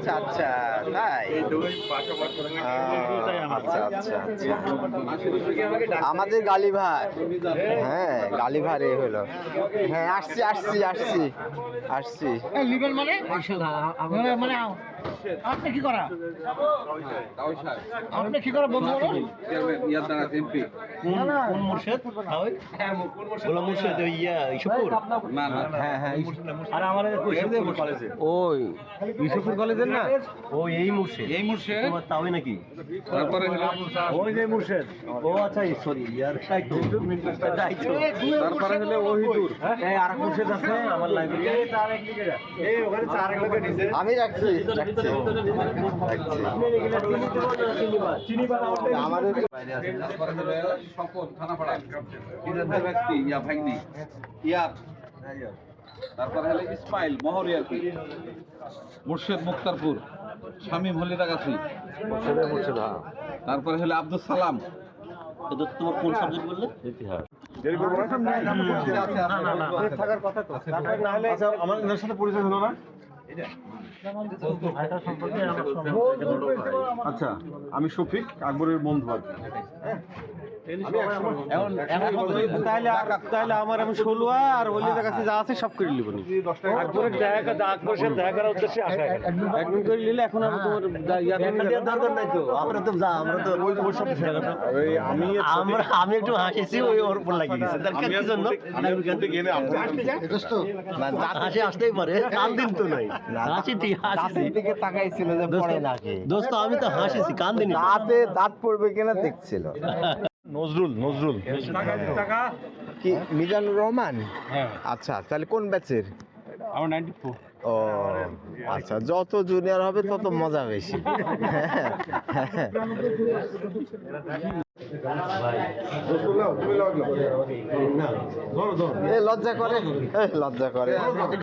আচ্ছা আচ্ছা তাই আচ্ছা আচ্ছা আচ্ছা আমাদের গালিভার হ্যাঁ গালিভার এ হলো হ্যাঁ আসছি আসছি আসছি আসছি লিবেন মানে মানে আপনি কি করা আপনি কি করা বন্ধু কোন মুর্শেদ গোলাম মুর্শেদ ইয়া ইসুপুর না না হ্যাঁ হ্যাঁ আর আমাদের কলেজে ওই ইসুপুর কলেজের না ও এই মুর্শেদ তাওই নাকি তারপরে ওই যে মুর্শেদ ও আচ্ছা সরি ইয়ার তারপরে হলো ওহিদুর এই আরেক মুর্শেদ আছে আমার লাইব্রেরি এই ওখানে চার এক লোকে দিছে আমি রাখছি রাখছি আমাদের সকল থানাপাড়া ইরাদের ব্যক্তি ইয়া ভাগ্নি ইয়ার তারপরে হলো ইসমাইল মহরিয়ার মুর্শেদ মুক্তারপুর শামীম হলিদাগাছি তারপরে হলো আব্দুল সালাম তোমার কোন সাবজেক্ট বললে ইতিহাস থাকার কথা তো না হলে আমার এর সাথে পরিচয় হলো না আচ্ছা আমি শফিক আকবরের বন্ধু আর তাহলে আমার আমি ষোলোয়া আর হলিদার কাছে যা আছে সব করে নিব আকবরের দেখা করার উদ্দেশ্যে আসা একদিন করে নিলে এখন আমি তোমার দরকার নাই তো আমরা তো যা আমরা তো ওই সব আমি একটু হাসিছি ওই ওর উপর লাগিয়ে গেছে তার কি জন্য হাসি আসতেই পারে কাল দিন তো নাই হাসি ঠিক হাসি দিকে তাকাইছিল যে পড়ে নাকি দোস্ত আমি তো হাসিছি কান দিন দাঁতে দাঁত পড়বে কিনা দেখছিল নজরুল কি মিজানুর রহমান আচ্ছা তাহলে কোন ব্যাচের আমার 94 ও আচ্ছা যত জুনিয়র হবে তত মজা বেশি লজ্জা করে লজ্জা করে